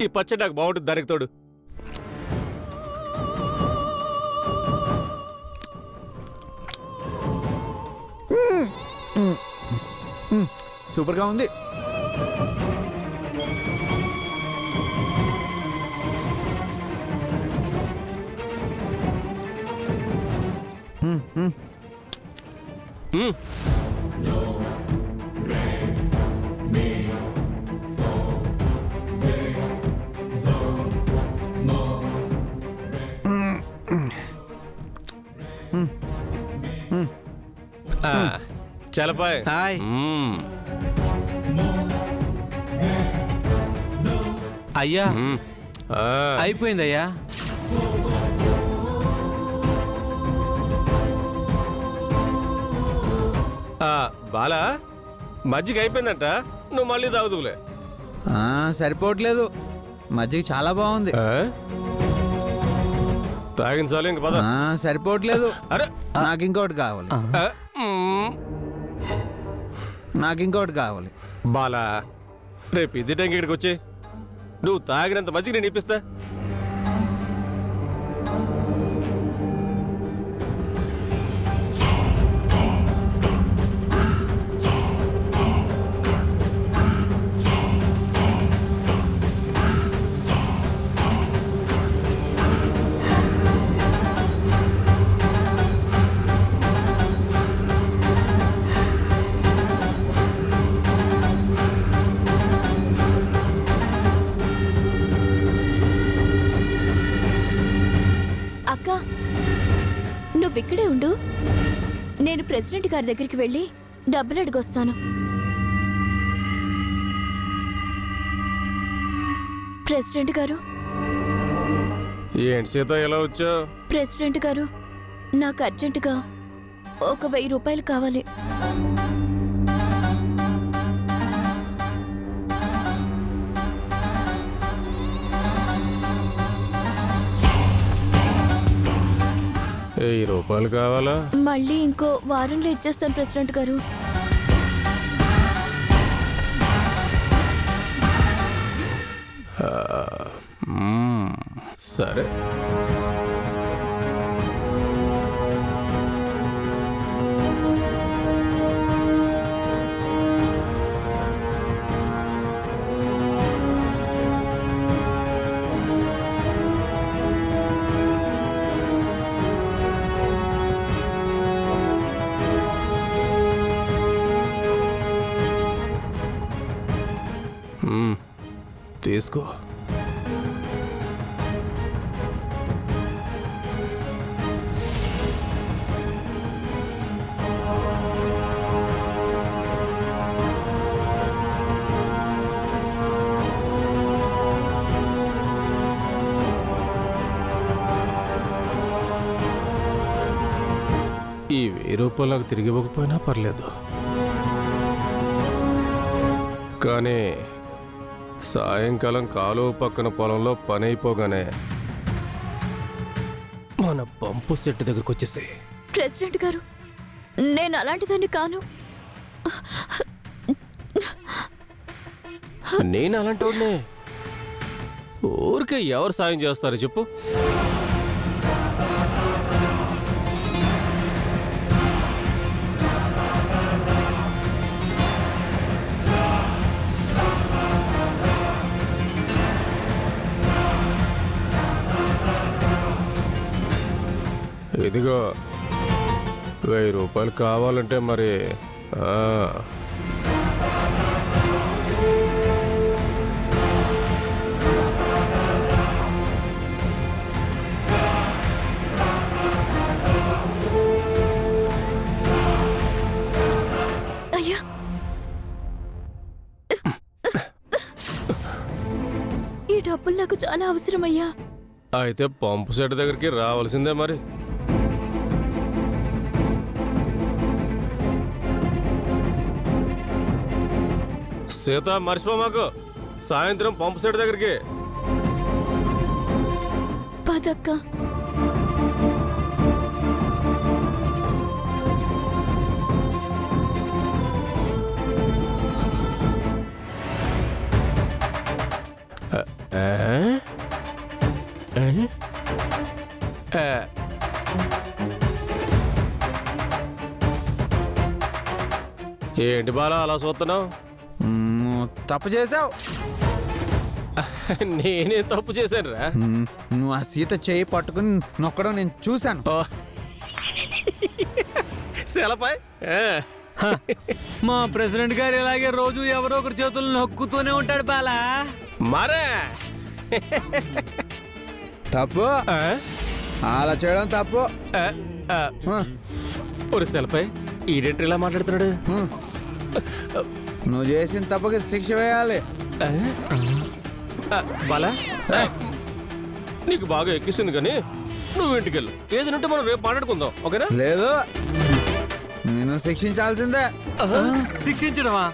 ఈ పచ్చడి నాకు బాగుంటుంది దానికి తోడు. సూపర్గా ఉంది. మ్మ్. చలపాయ్. హాయ్. అయ్యా అయిపోయిందయ్యా. బాలా మజ్జిగ అయిపోయిందంట, నువ్వు మళ్ళీ తాగుదువులే. సరిపోవట్లేదు, మజ్జిగ చాలా బాగుంది. తాగించాలి ఇంక పద. సరిపోవట్లేదు. అరే నాకు ఇంకోటి కావాలి. నాకు ఇంకోటి కావాలి. బాలా రేపు ఇది టైంకి ఇక్కడికి వచ్చి నువ్వు తాగినంత మజ్జిగ నేను ఇప్పిస్తా. అక్క, నువ్విక్కడే ఉండు, నేను ప్రెసిడెంట్ గారి దగ్గరికి వెళ్ళి డబ్బులు అడిగొస్తాను. ప్రెసిడెంట్ గారు. ఏంటి సీత ఎలా వచ్చావు? ప్రెసిడెంట్ గారు, నాకు అర్జెంటుగా ఒక 1000 రూపాయలు కావాలి. రూపాయలు కావాలా? మళ్ళీ ఇంకో వారంలో ఇచ్చేస్తాను ప్రెసిడెంట్ గారు. సరే. తీసుకో. ఈ 1000 రూపాయలు నాకు తిరిగి ఇవ్వకపోయినా పర్లేదు, కానీ సాయంకాలం కాలువ పక్కన పొలంలో పని అయిపోగానే మన పంపు సెట్ దగ్గరకు వచ్చేసి. ప్రెసిడెంట్ గారు, నేను అలాంటిదాన్ని కాను. నేను అలాంటి వాడినే. ఊరికే ఎవరు సాయం చేస్తారు చెప్పు? ఇదిగో 1000 రూపాయలు కావాలంటే మరి అయ్యా, ఈ డబ్బులు నాకు చాలా అవసరమయ్యా. అయితే పంపు సెట్ దగ్గరికి రావాల్సిందే మరి. సీత మర్చిపో మాకు, సాయంత్రం పంపు సెట్ దగ్గరికి. పదక్క. ఆ? ఆ? ఆ. ఏంటి బాలా అలా చూస్తున్నావు? తప్పు చేసావు. నేనేం తప్పు చేశాను రా? నువ్వు ఆ సీత చేయి పట్టుకుని నొక్కడం నేను చూశాను. సెలపై మా ప్రెసిడెంట్ గారు ఇలాగే రోజు ఎవరో ఒకరి చేతులు నొక్కుతూనే ఉంటాడు బాలా. మరే తప్పు, ఆ? అలా చేయడం తప్పు. ఆ, ఆ. ఆ, ఒరే సెలపై ఈడెంట్రీ ఇలా మాట్లాడుతున్నాడు. ఆ. నువ్వు చేసిన తప్పుకి శిక్ష వేయాలి. ఆ? ఆ, బాలా నీకు బాగా ఎక్కిస్తుంది కానీ నువ్వు ఇంటికి వెళ్ళు. ఏదంటే మనం రేపు మాట్లాడుకుందాం, ఓకేనా? లేదు, నేను శిక్షించాల్సిందే. శిక్షించడమా?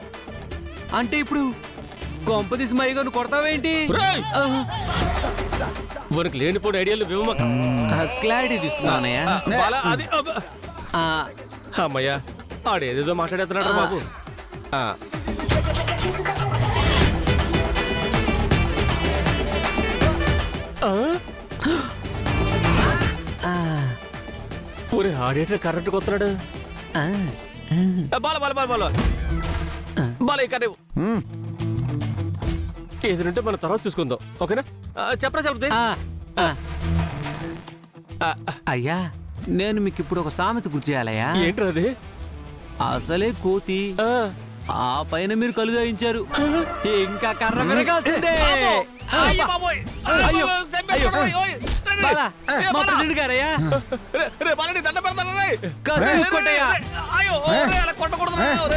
అంటే ఇప్పుడు కొంపదీసి మైగాను కొడతావేంటి? రేయ్! మనకి లేనిపోయిన ఐడియాలు వివమక. క్లారిటీ తీసుకున్నానయ్యా. బాలా అది అబ్బ. అమ్మయ్యా ఆడేదేదో మాట్లాడేస్తున్నాడు బాబు. ఆ. ఒరే ఆడేటర్ కరెక్ట్ కొత్తనాడు. బాల బాల బాల బాల బాల ఇక్కడ ఏదంటే మనం తర్వాత చూసుకుందాం, ఓకేనా? చెప్పరా చెప్తే. అయ్యా నేను మీకు ఇప్పుడు ఒక సామెత గుర్తు చేయాలయ్యా. ఏంట్రా అది? అసలే కోతి, ఆ. ఆ పైన మీరు కలుగాయించారు, ఇంకా కర్ర పెరగాల్సిందే. బాలా, మా ప్రెసిడెంట్ గారయ్యా. కాస్త చూసుకోండయ్యా.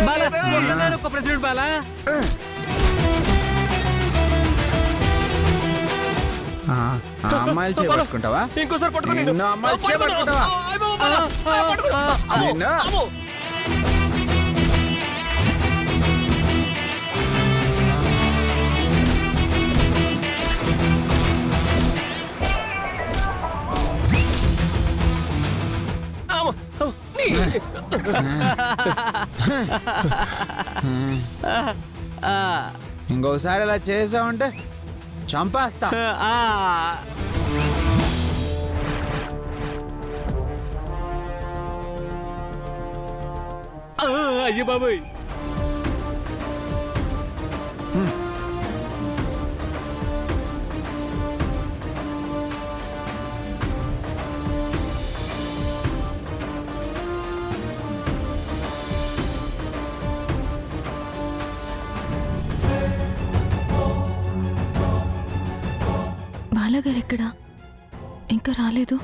బాలా, నిజంగానే ఒక ప్రెసిడెంట్ బాలా. ఆ అమ్మాయిలు చేపట్టుకుంటావా? ఇంకోసారి పట్టుకుని నిన్ను అమ్మాయిలు చేపట్టుకుంటావా? నిన్ను? ఇంకొకసారి ఇలా చేసావంటే చంపేస్తా. అయ్యో బాబోయ్. బాలగారు ఎక్కడా? ఇంకా రాలేదు.